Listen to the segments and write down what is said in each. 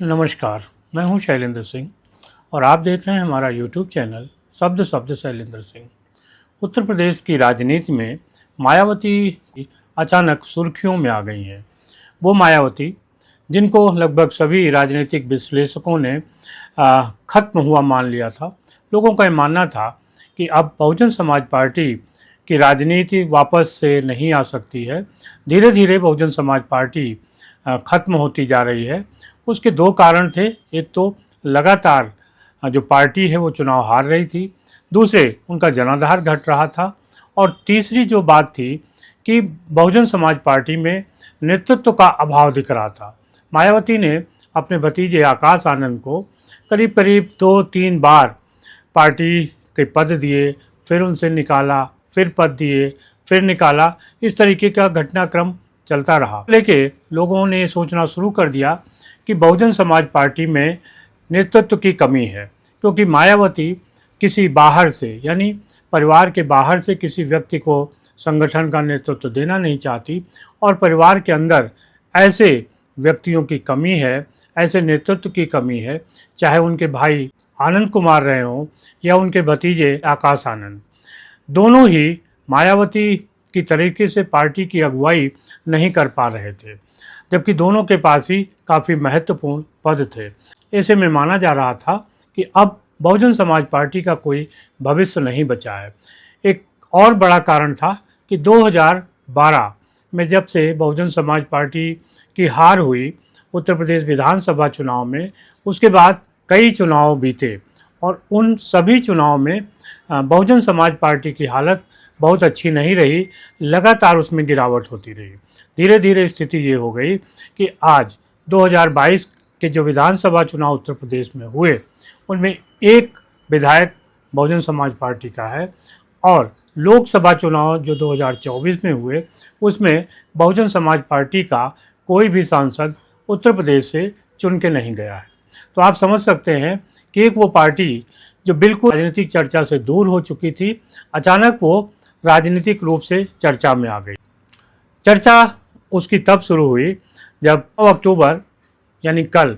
नमस्कार, मैं हूं शैलेंद्र सिंह और आप देख रहे हैं हमारा यूट्यूब चैनल शब्द शब्द शैलेंद्र सिंह। उत्तर प्रदेश की राजनीति में मायावती अचानक सुर्खियों में आ गई हैं। वो मायावती जिनको लगभग सभी राजनीतिक विश्लेषकों ने खत्म हुआ मान लिया था। लोगों का ये मानना था कि अब बहुजन समाज पार्टी की राजनीति वापस से नहीं आ सकती है। धीरे धीरे बहुजन समाज पार्टी खत्म होती जा रही है। उसके दो कारण थे। एक तो लगातार जो पार्टी है वो चुनाव हार रही थी, दूसरे उनका जनाधार घट रहा था, और तीसरी जो बात थी कि बहुजन समाज पार्टी में नेतृत्व का अभाव दिख रहा था। मायावती ने अपने भतीजे आकाश आनंद को करीब करीब 2-3 बार पार्टी के पद दिए, फिर उनसे निकाला, फिर पद दिए, फिर निकाला। इस तरीके का घटनाक्रम चलता रहा। लेकिन लोगों ने सोचना शुरू कर दिया कि बहुजन समाज पार्टी में नेतृत्व की कमी है, क्योंकि मायावती किसी बाहर से, यानी परिवार के बाहर से किसी व्यक्ति को संगठन का नेतृत्व देना नहीं चाहती, और परिवार के अंदर ऐसे व्यक्तियों की कमी है, ऐसे नेतृत्व की कमी है, चाहे उनके भाई आनंद कुमार रहे हों या उनके भतीजे आकाश आनंद। दोनों ही मायावती की तरीके से पार्टी की अगुवाई नहीं कर पा रहे थे, जबकि दोनों के पास ही काफ़ी महत्वपूर्ण पद थे। ऐसे में माना जा रहा था कि अब बहुजन समाज पार्टी का कोई भविष्य नहीं बचा है। एक और बड़ा कारण था कि 2012 में जब से बहुजन समाज पार्टी की हार हुई उत्तर प्रदेश विधानसभा चुनाव में, उसके बाद कई चुनाव बीते और उन सभी चुनाव में बहुजन समाज पार्टी की हालत बहुत अच्छी नहीं रही, लगातार उसमें गिरावट होती रही। धीरे धीरे स्थिति ये हो गई कि आज 2022 के जो विधानसभा चुनाव उत्तर प्रदेश में हुए, उनमें एक विधायक बहुजन समाज पार्टी का है, और लोकसभा चुनाव जो 2024 में हुए, उसमें बहुजन समाज पार्टी का कोई भी सांसद उत्तर प्रदेश से चुन के नहीं गया है। तो आप समझ सकते हैं कि एक वो पार्टी जो बिल्कुल राजनीतिक चर्चा से दूर हो चुकी थी, अचानक वो राजनीतिक रूप से चर्चा में आ गई। चर्चा उसकी तब शुरू हुई जब 9 अक्टूबर यानी कल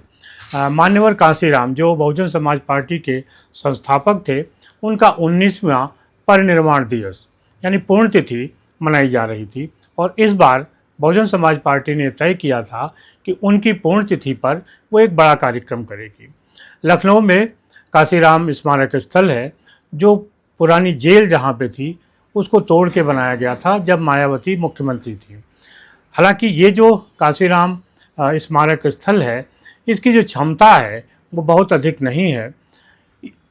मान्यवर कांशीराम, जो बहुजन समाज पार्टी के संस्थापक थे, उनका 19वां परिनिर्वाण दिवस यानी पुण्यतिथि मनाई जा रही थी। और इस बार बहुजन समाज पार्टी ने तय किया था कि उनकी पुण्यतिथि पर वो एक बड़ा कार्यक्रम करेगी। लखनऊ में कांशीराम स्मारक स्थल है, जो पुरानी जेल जहाँ पे थी उसको तोड़ के बनाया गया था जब मायावती मुख्यमंत्री थी। हालांकि ये जो कांशीराम स्मारक स्थल है, इसकी जो क्षमता है वो बहुत अधिक नहीं है,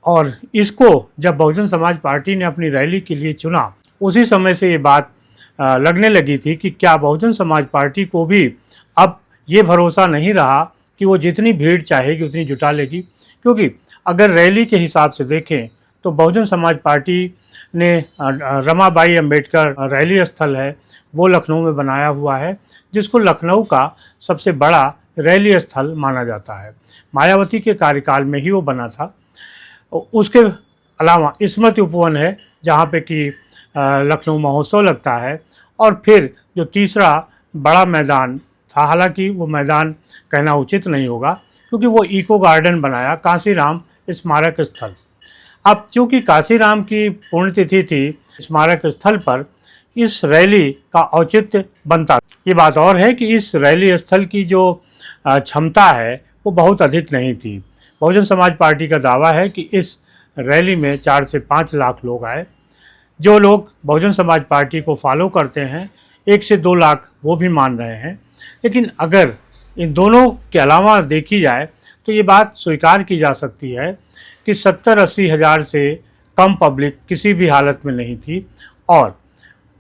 और इसको जब बहुजन समाज पार्टी ने अपनी रैली के लिए चुना, उसी समय से ये बात लगने लगी थी कि क्या बहुजन समाज पार्टी को भी अब ये भरोसा नहीं रहा कि वो जितनी भीड़ चाहेगी उतनी जुटा लेगी। क्योंकि अगर रैली के हिसाब से देखें तो बहुजन समाज पार्टी ने रमाबाई अंबेडकर रैली स्थल है वो लखनऊ में बनाया हुआ है, जिसको लखनऊ का सबसे बड़ा रैली स्थल माना जाता है। मायावती के कार्यकाल में ही वो बना था। उसके अलावा स्मृति उपवन है, जहाँ पे कि लखनऊ महोत्सव लगता है। और फिर जो तीसरा बड़ा मैदान था, हालांकि वो मैदान कहना उचित नहीं होगा क्योंकि वो इको गार्डन बनाया, कांशीराम स्मारक स्थल। अब चूँकि कांशीराम की पुण्यतिथि थी, स्मारक स्थल पर इस रैली का औचित्य बनता। ये बात और है कि इस रैली स्थल की जो क्षमता है वो बहुत अधिक नहीं थी। बहुजन समाज पार्टी का दावा है कि इस रैली में 4 से 5 लाख लोग आए। जो लोग बहुजन समाज पार्टी को फॉलो करते हैं, 1 से 2 लाख वो भी मान रहे हैं। लेकिन अगर इन दोनों के अलावा देखी जाए तो ये बात स्वीकार की जा सकती है कि 70-80 हज़ार से कम पब्लिक किसी भी हालत में नहीं थी। और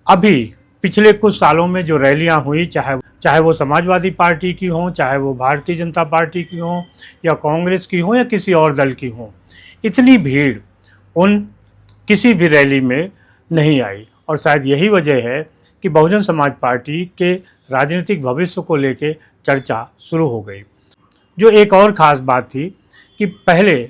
अभी पिछले कुछ सालों में जो रैलियां हुई, चाहे वो समाजवादी पार्टी की हों, चाहे वो भारतीय जनता पार्टी की हों, या कांग्रेस की हों, या किसी और दल की हों, इतनी भीड़ उन किसी भी रैली में नहीं आई। और शायद यही वजह है कि बहुजन समाज पार्टी के राजनीतिक भविष्य को लेकर चर्चा शुरू हो गई। जो एक और ख़ास बात थी कि पहले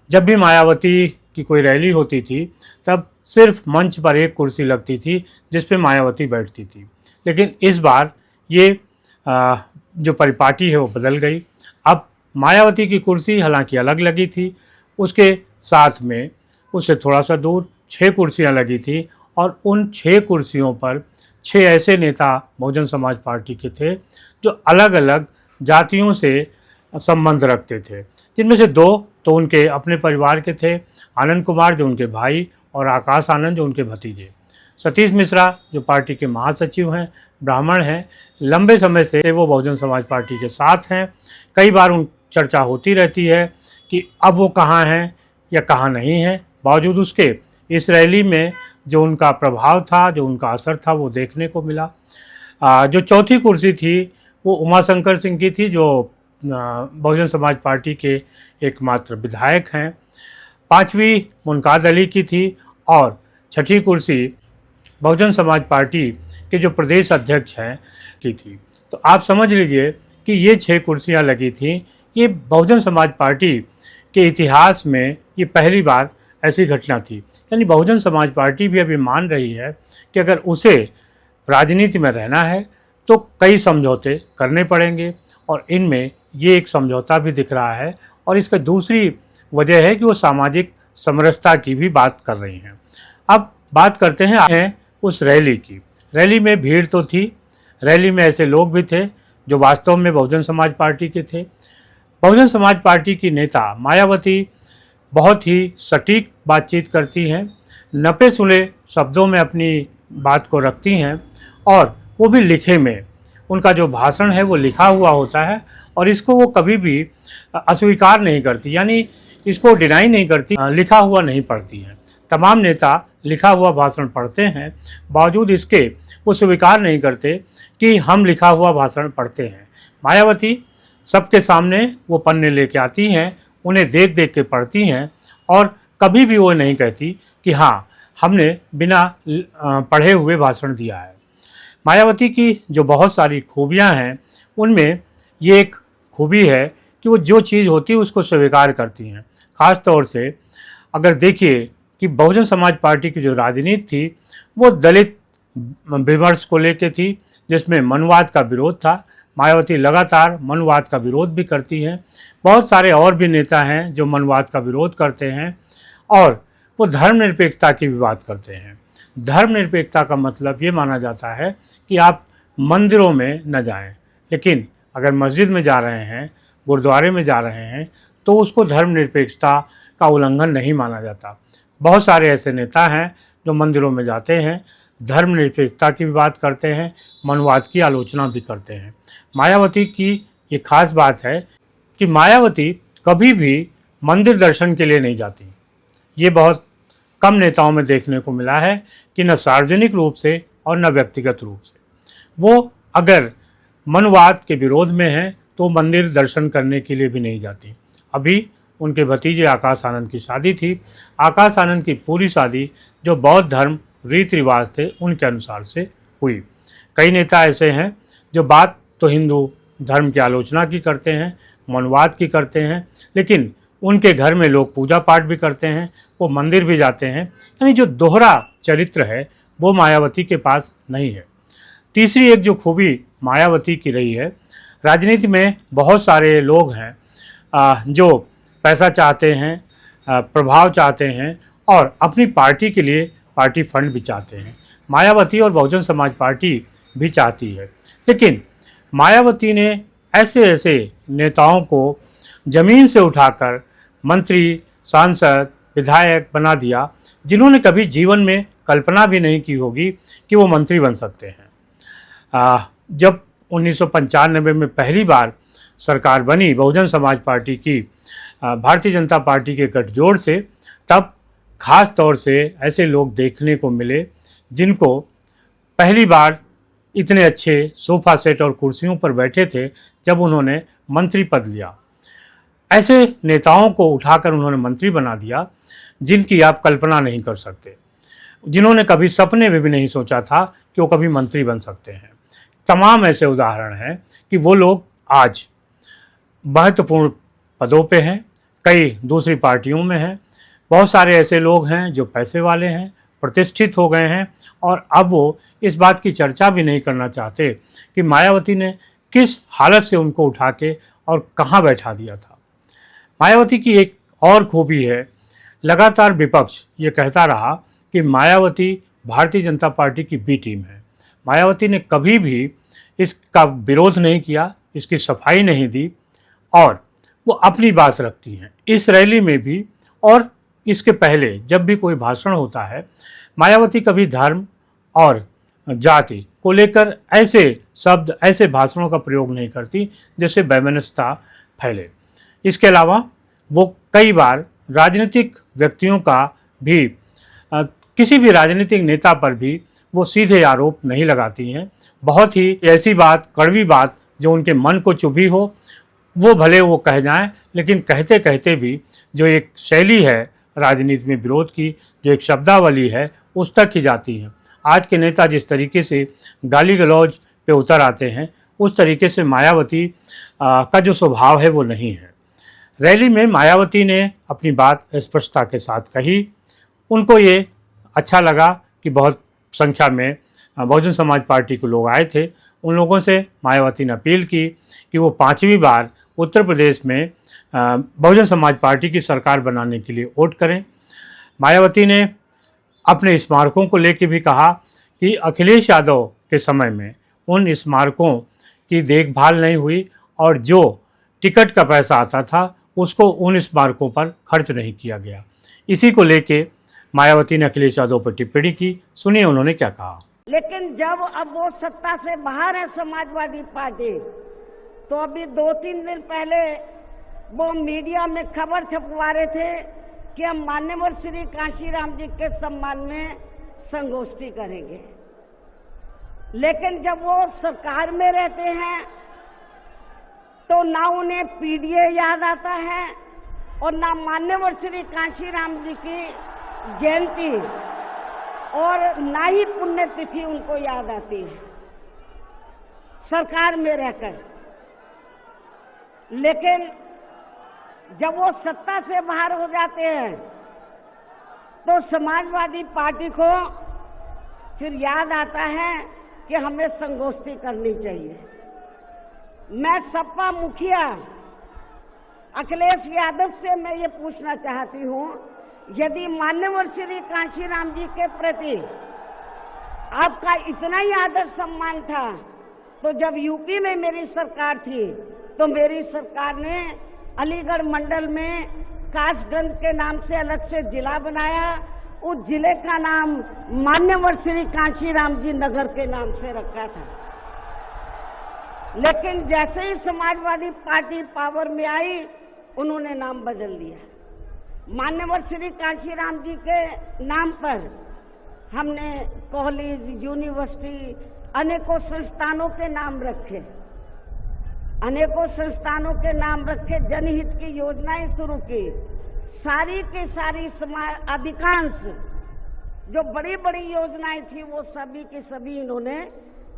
जब भी मायावती की कोई रैली होती थी, तब सिर्फ मंच पर एक कुर्सी लगती थी जिस पे मायावती बैठती थी। लेकिन इस बार ये जो परिपाटी है वो बदल गई। अब मायावती की कुर्सी हालांकि अलग लगी थी, उसके साथ में उससे थोड़ा सा दूर 6 कुर्सियां लगी थी और उन 6 कुर्सियों पर 6 ऐसे नेता बहुजन समाज पार्टी के थे जो अलग अलग जातियों से संबंध रखते थे, जिनमें से 2 तो उनके अपने परिवार के थे, आनंद कुमार जो उनके भाई और आकाश आनंद जो उनके भतीजे। सतीश मिश्रा जो पार्टी के महासचिव हैं, ब्राह्मण हैं, लंबे समय से वो बहुजन समाज पार्टी के साथ हैं। कई बार उन चर्चा होती रहती है कि अब वो कहाँ हैं या कहाँ नहीं हैं। बावजूद उसके इस रैली में जो उनका प्रभाव था, जो उनका असर था, वो देखने को मिला। जो चौथी कुर्सी थी वो उमाशंकर सिंह की थी, जो बहुजन समाज पार्टी के एकमात्र विधायक हैं। 5वीं मुनकाद अली की थी और 6ठी कुर्सी बहुजन समाज पार्टी के जो प्रदेश अध्यक्ष हैं की थी। तो आप समझ लीजिए कि ये 6 कुर्सियां लगी थी। ये बहुजन समाज पार्टी के इतिहास में ये पहली बार ऐसी घटना थी। यानी बहुजन समाज पार्टी भी अभी मान रही है कि अगर उसे राजनीति में रहना है तो कई समझौते करने पड़ेंगे, और इनमें ये एक समझौता भी दिख रहा है। और इसका दूसरी वजह है कि वो सामाजिक समरसता की भी बात कर रही हैं। अब बात करते हैं उस रैली की। रैली में भीड़ तो थी, रैली में ऐसे लोग भी थे जो वास्तव में बहुजन समाज पार्टी के थे। बहुजन समाज पार्टी की नेता मायावती बहुत ही सटीक बातचीत करती हैं, नपे सुने शब्दों में अपनी बात को रखती हैं, और वो भी लिखे में। उनका जो भाषण है वो लिखा हुआ होता है और इसको वो कभी भी अस्वीकार नहीं करती, यानी इसको डिनाई नहीं करती, लिखा हुआ नहीं पढ़ती है। तमाम नेता लिखा हुआ भाषण पढ़ते हैं, बावजूद इसके वो स्वीकार नहीं करते कि हम लिखा हुआ भाषण पढ़ते हैं। मायावती सबके सामने वो पन्ने लेके आती हैं, उन्हें देख देख के पढ़ती हैं, और कभी भी वो नहीं कहती कि हाँ हमने बिना पढ़े हुए भाषण दिया है। मायावती की जो बहुत सारी खूबियाँ हैं उनमें ये एक खूबी है कि वो जो चीज़ होती है उसको स्वीकार करती हैं। ख़ास तौर से अगर देखिए कि बहुजन समाज पार्टी की जो राजनीति थी वो दलित विमर्श को लेकर थी, जिसमें मनुवाद का विरोध था। मायावती लगातार मनुवाद का विरोध भी करती हैं। बहुत सारे और भी नेता हैं जो मनुवाद का विरोध करते हैं, और वो धर्मनिरपेक्षता की भी बात करते हैं। धर्मनिरपेक्षता का मतलब ये माना जाता है कि आप मंदिरों में न जाएं, लेकिन अगर मस्जिद में जा रहे हैं, गुरुद्वारे में जा रहे हैं, तो उसको धर्मनिरपेक्षता का उल्लंघन नहीं माना जाता। बहुत सारे ऐसे नेता हैं जो मंदिरों में जाते हैं, धर्मनिरपेक्षता की भी बात करते हैं, मनुवाद की आलोचना भी करते हैं। मायावती की ये खास बात है कि मायावती कभी भी मंदिर दर्शन के लिए नहीं जाती। ये बहुत कम नेताओं में देखने को मिला है कि न सार्वजनिक रूप से और न व्यक्तिगत रूप से वो अगर मनुवाद के विरोध में हैं तो मंदिर दर्शन करने के लिए भी नहीं जाती। अभी उनके भतीजे आकाश आनंद की शादी थी। आकाश आनंद की पूरी शादी जो बौद्ध धर्म रीति रिवाज थे उनके अनुसार से हुई। कई नेता ऐसे हैं जो बात तो हिंदू धर्म की आलोचना की करते हैं, मनुवाद की करते हैं, लेकिन उनके घर में लोग पूजा पाठ भी करते हैं, वो मंदिर भी जाते हैं। यानी जो दोहरा चरित्र है वो मायावती के पास नहीं है। तीसरी एक जो खूबी मायावती की रही है, राजनीति में बहुत सारे लोग हैं जो पैसा चाहते हैं, प्रभाव चाहते हैं, और अपनी पार्टी के लिए पार्टी फंड भी चाहते हैं। मायावती और बहुजन समाज पार्टी भी चाहती है, लेकिन मायावती ने ऐसे ऐसे नेताओं को ज़मीन से उठाकर मंत्री, सांसद, विधायक बना दिया जिन्होंने कभी जीवन में कल्पना भी नहीं की होगी कि वो मंत्री बन सकते हैं। जब 1995 में पहली बार सरकार बनी बहुजन समाज पार्टी की भारतीय जनता पार्टी के गठजोड़ से, तब खास तौर से ऐसे लोग देखने को मिले जिनको पहली बार इतने अच्छे सोफा सेट और कुर्सियों पर बैठे थे जब उन्होंने मंत्री पद लिया। ऐसे नेताओं को उठाकर उन्होंने मंत्री बना दिया जिनकी आप कल्पना नहीं कर सकते, जिन्होंने कभी सपने में भी नहीं सोचा था कि वो कभी मंत्री बन सकते हैं। तमाम ऐसे उदाहरण हैं कि वो लोग आज महत्वपूर्ण पदों पे हैं, कई दूसरी पार्टियों में हैं। बहुत सारे ऐसे लोग हैं जो पैसे वाले हैं, प्रतिष्ठित हो गए हैं, और अब वो इस बात की चर्चा भी नहीं करना चाहते कि मायावती ने किस हालत से उनको उठा के और कहाँ बैठा दिया था। मायावती की एक और खूबी है, लगातार विपक्ष ये कहता रहा कि मायावती भारतीय जनता पार्टी की बी टीम है। मायावती ने कभी भी इसका विरोध नहीं किया, इसकी सफाई नहीं दी और वो अपनी बात रखती हैं। इस रैली में भी और इसके पहले जब भी कोई भाषण होता है, मायावती कभी धर्म और जाति को लेकर ऐसे शब्द, ऐसे भाषणों का प्रयोग नहीं करती जिससे वैमनस्यता फैले। इसके अलावा वो कई बार राजनीतिक व्यक्तियों का भी किसी भी राजनीतिक नेता पर भी वो सीधे आरोप नहीं लगाती हैं। बहुत ही ऐसी बात, कड़वी बात जो उनके मन को चुभी हो वो भले वो कह जाएं, लेकिन कहते कहते भी जो एक शैली है राजनीति में विरोध की, जो एक शब्दावली है, उस तक ही जाती है। आज के नेता जिस तरीके से गाली गलौज पे उतर आते हैं, उस तरीके से मायावती का जो स्वभाव है वो नहीं है। रैली में मायावती ने अपनी बात स्पष्टता के साथ कही। उनको ये अच्छा लगा कि बहुत संख्या में बहुजन समाज पार्टी के लोग आए थे। उन लोगों से मायावती ने अपील की कि वो 5वीं बार उत्तर प्रदेश में बहुजन समाज पार्टी की सरकार बनाने के लिए वोट करें। मायावती ने अपने स्मारकों को लेकर भी कहा कि अखिलेश यादव के समय में उन स्मारकों की देखभाल नहीं हुई और जो टिकट का पैसा आता था उसको उन स्मारकों पर खर्च नहीं किया गया। इसी को लेके मायावती ने अखिलेश यादव पर टिप्पणी की। सुनिए उन्होंने क्या कहा। लेकिन जब अब वो सत्ता से बाहर है समाजवादी पार्टी, तो अभी 2-3 दिन पहले वो मीडिया में खबर छपवा रहे थे कि हम मान्यवर श्री कांशीराम जी के सम्मान में संगोष्ठी करेंगे। लेकिन जब वो सरकार में रहते हैं तो ना उन्हें पीडीए याद आता है और ना मान्यवर श्री कांशीराम जी की जयंती और ना ही पुण्यतिथि उनको याद आती है सरकार में रहकर। लेकिन जब वो सत्ता से बाहर हो जाते हैं तो समाजवादी पार्टी को फिर याद आता है कि हमें संगोष्ठी करनी चाहिए। मैं सपा मुखिया अखिलेश यादव से मैं ये पूछना चाहती हूँ, यदि मान्यवर श्री कांशीराम जी के प्रति आपका इतना ही आदर सम्मान था, तो जब यूपी में मेरी सरकार थी तो मेरी सरकार ने अलीगढ़ मंडल में कासगंज के नाम से अलग से जिला बनाया। उस जिले का नाम मान्यवर श्री कांशीराम जी नगर के नाम से रखा था। लेकिन जैसे ही समाजवादी पार्टी पावर में आई, उन्होंने नाम बदल दिया। मान्यवर श्री कांशीराम जी के नाम पर हमने कॉलेज, यूनिवर्सिटी, अनेकों संस्थानों के नाम रखे, अनेकों संस्थानों के नाम रखे, जनहित की योजनाएं शुरू की। सारी की सारी अधिकांश जो बड़ी बड़ी योजनाएं थी वो सभी की सभी इन्होंने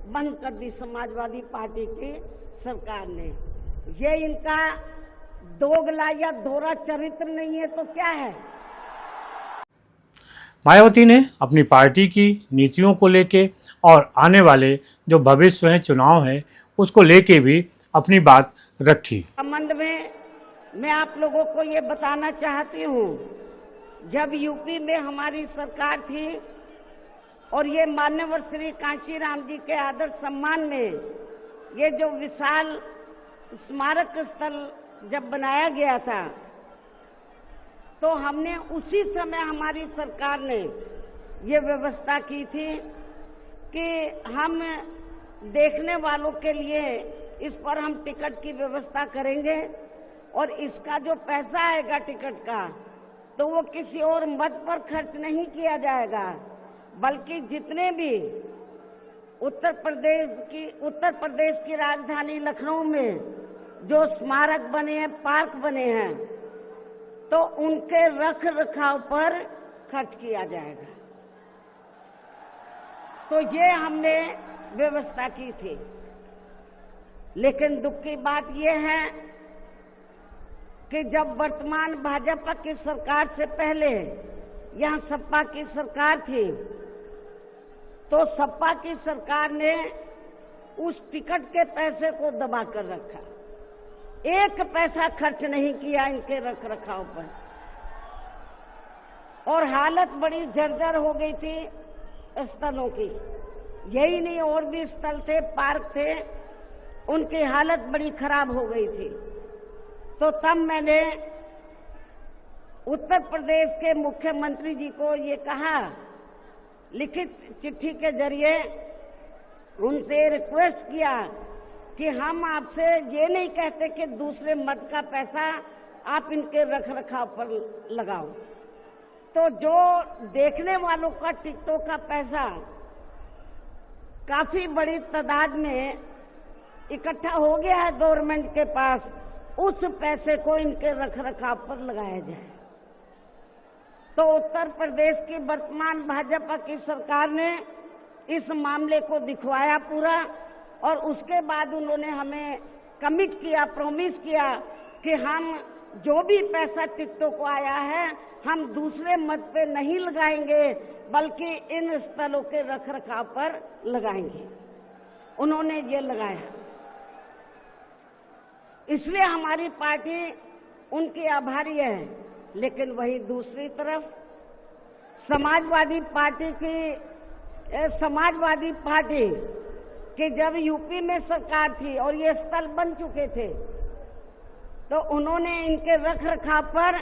बंद कर दी समाजवादी पार्टी की सरकार ने। ये इनका दोगला या दोहरा चरित्र नहीं है तो क्या है। मायावती ने अपनी पार्टी की नीतियों को लेके और आने वाले जो भविष्य है चुनाव है उसको लेके भी अपनी बात रखी। संबंध में मैं आप लोगों को ये बताना चाहती हूँ, जब यूपी में हमारी सरकार थी और ये मान्यवर श्री कांशीराम जी के आदर सम्मान में ये जो विशाल स्मारक स्थल जब बनाया गया था, तो हमने उसी समय हमारी सरकार ने ये व्यवस्था की थी कि हम देखने वालों के लिए इस पर हम टिकट की व्यवस्था करेंगे और इसका जो पैसा आएगा टिकट का, तो वो किसी और मद पर खर्च नहीं किया जाएगा, बल्कि जितने भी उत्तर प्रदेश की राजधानी लखनऊ में जो स्मारक बने हैं, पार्क बने हैं, तो उनके रख रखाव पर खर्च किया जाएगा। तो ये हमने व्यवस्था की थी। लेकिन दुख की बात यह है कि जब वर्तमान भाजपा की सरकार से पहले यहाँ सपा की सरकार थी, तो सपा की सरकार ने उस टिकट के पैसे को दबा कर रखा। एक पैसा खर्च नहीं किया इनके रख रखाव पर, और हालत बड़ी जर्जर हो गई थी स्थलों की। यही नहीं, और भी स्थल थे, पार्क थे, उनकी हालत बड़ी खराब हो गई थी। तो तब मैंने उत्तर प्रदेश के मुख्यमंत्री जी को ये कहा, लिखित चिट्ठी के जरिए उनसे रिक्वेस्ट किया कि हम आपसे ये नहीं कहते कि दूसरे मद का पैसा आप इनके रख रखाव पर लगाओ। तो जो देखने वालों का टिकटों का पैसा काफी बड़ी तादाद में इकट्ठा हो गया है गवर्नमेंट के पास, उस पैसे को इनके रख रखाव पर लगाया जाए। तो उत्तर प्रदेश की वर्तमान भाजपा की सरकार ने इस मामले को दिखवाया पूरा, और उसके बाद उन्होंने हमें कमिट किया, प्रॉमिस किया कि हम जो भी पैसा टिकटों को आया है हम दूसरे मद पे नहीं लगाएंगे, बल्कि इन स्थलों के रख रखाव पर लगाएंगे। उन्होंने ये लगाया, इसलिए हमारी पार्टी उनकी आभारी है। लेकिन वही दूसरी तरफ समाजवादी पार्टी कि जब यूपी में सरकार थी और ये स्थल बन चुके थे, तो उन्होंने इनके रख रखाव पर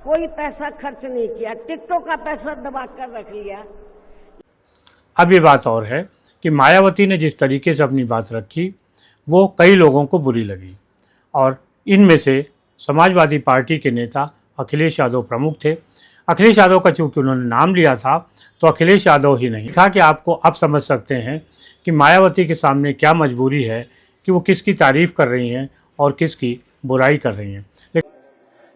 कोई पैसा खर्च नहीं किया, टिकटों का पैसा दबा कर रख लिया। अब ये बात और है कि मायावती ने जिस तरीके से अपनी बात रखी वो कई लोगों को बुरी लगी, और इनमें से समाजवादी पार्टी के नेता अखिलेश यादव प्रमुख थे। अखिलेश यादव का चूंकि उन्होंने नाम लिया था तो अखिलेश यादव ही नहीं था कि आपको अब समझ सकते हैं कि मायावती के सामने क्या मजबूरी है कि वो किसकी तारीफ कर रही हैं और किसकी बुराई कर रही हैं।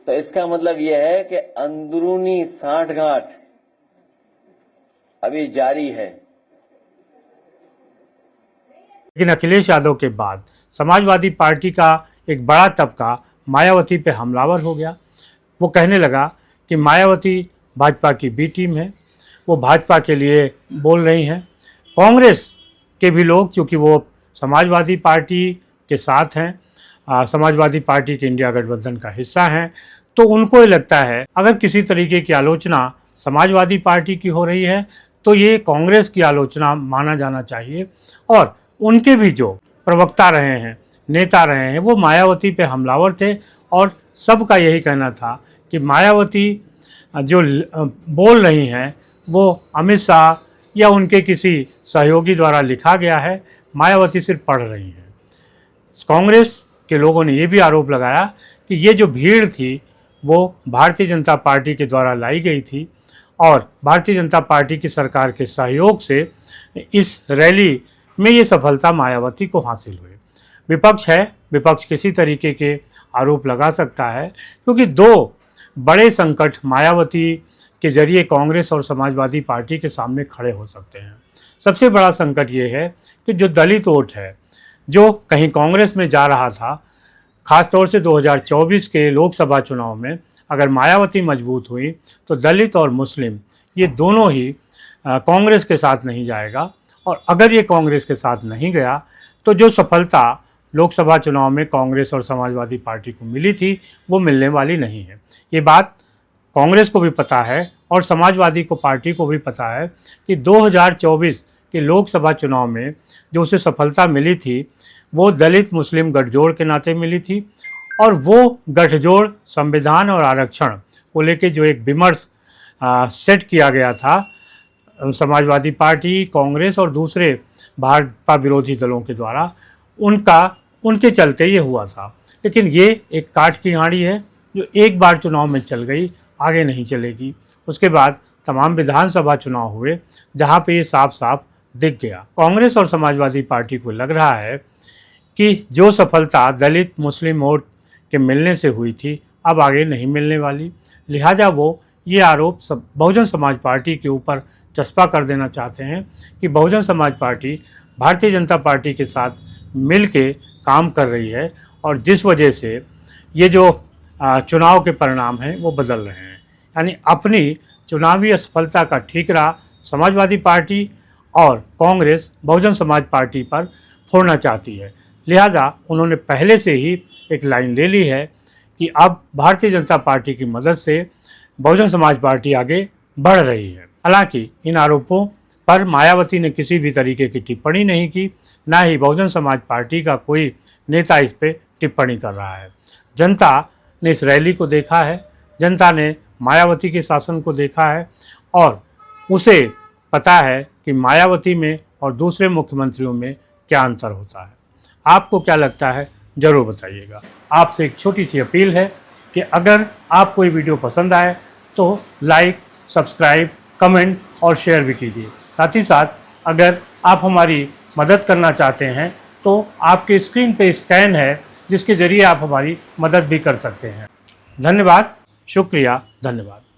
तो इसका मतलब यह है कि अंदरूनी सांठगांठ अभी जारी है। लेकिन अखिलेश यादव के बाद समाजवादी पार्टी का एक बड़ा तबका मायावती पे हमलावर हो गया। वो कहने लगा कि मायावती भाजपा की बी टीम है, वो भाजपा के लिए बोल रही हैं। कांग्रेस के भी लोग, चूँकि वो समाजवादी पार्टी के साथ हैं, समाजवादी पार्टी के इंडिया गठबंधन का हिस्सा हैं, तो उनको ये लगता है अगर किसी तरीके की आलोचना समाजवादी पार्टी की हो रही है तो ये कांग्रेस की आलोचना माना जाना चाहिए। और उनके भी जो प्रवक्ता रहे हैं, नेता रहे हैं, वो मायावती पे हमलावर थे, और सबका यही कहना था कि मायावती जो बोल रही हैं वो अमित शाह या उनके किसी सहयोगी द्वारा लिखा गया है, मायावती सिर्फ पढ़ रही हैं। कांग्रेस के लोगों ने ये भी आरोप लगाया कि ये जो भीड़ थी वो भारतीय जनता पार्टी के द्वारा लाई गई थी, और भारतीय जनता पार्टी की सरकार के सहयोग से इस रैली में ये सफलता मायावती को हासिल हुई। विपक्ष है, विपक्ष किसी तरीके के आरोप लगा सकता है, क्योंकि दो बड़े संकट मायावती के जरिए कांग्रेस और समाजवादी पार्टी के सामने खड़े हो सकते हैं। सबसे बड़ा संकट ये है कि जो दलित वोट है, जो कहीं कांग्रेस में जा रहा था, खासतौर से 2024 के लोकसभा चुनाव में अगर मायावती मजबूत हुई तो दलित और मुस्लिम ये दोनों ही कांग्रेस के साथ नहीं जाएगा, और अगर ये कांग्रेस के साथ नहीं गया तो जो सफलता लोकसभा चुनाव में कांग्रेस और समाजवादी पार्टी को मिली थी वो मिलने वाली नहीं है। ये बात कांग्रेस को भी पता है और समाजवादी को पार्टी को भी पता है कि 2024 के लोकसभा चुनाव में जो उसे सफलता मिली थी वो दलित मुस्लिम गठजोड़ के नाते मिली थी, और वो गठजोड़ संविधान और आरक्षण को लेके जो एक विमर्श सेट किया गया था समाजवादी पार्टी, कांग्रेस और दूसरे भाजपा विरोधी दलों के द्वारा, उनके चलते ये हुआ था। लेकिन ये एक काठ की हांडी है जो एक बार चुनाव में चल गई, आगे नहीं चलेगी। उसके बाद तमाम विधानसभा चुनाव हुए जहाँ पे ये साफ साफ दिख गया। कांग्रेस और समाजवादी पार्टी को लग रहा है कि जो सफलता दलित मुस्लिम वोट के मिलने से हुई थी अब आगे नहीं मिलने वाली, लिहाजा वो ये आरोप बहुजन समाज पार्टी के ऊपर चस्पा कर देना चाहते हैं कि बहुजन समाज पार्टी भारतीय जनता पार्टी के साथ मिल के काम कर रही है, और जिस वजह से ये जो चुनाव के परिणाम हैं वो बदल रहे हैं। यानी अपनी चुनावी असफलता का ठीकरा समाजवादी पार्टी और कांग्रेस बहुजन समाज पार्टी पर फोड़ना चाहती है। लिहाजा उन्होंने पहले से ही एक लाइन ले ली है कि अब भारतीय जनता पार्टी की मदद से बहुजन समाज पार्टी आगे बढ़ रही है। हालांकि इन आरोपों पर मायावती ने किसी भी तरीके की टिप्पणी नहीं की, ना ही बहुजन समाज पार्टी का कोई नेता इस पे टिप्पणी कर रहा है। जनता ने इस रैली को देखा है, जनता ने मायावती के शासन को देखा है और उसे पता है कि मायावती में और दूसरे मुख्यमंत्रियों में क्या अंतर होता है। आपको क्या लगता है ज़रूर बताइएगा। आपसे एक छोटी सी अपील है कि अगर आपको ये वीडियो पसंद आए तो लाइक, सब्सक्राइब, कमेंट और शेयर भी कीजिए। साथ ही साथ अगर आप हमारी मदद करना चाहते हैं तो आपके स्क्रीन पे स्कैन है जिसके ज़रिए आप हमारी मदद भी कर सकते हैं। धन्यवाद, शुक्रिया, धन्यवाद।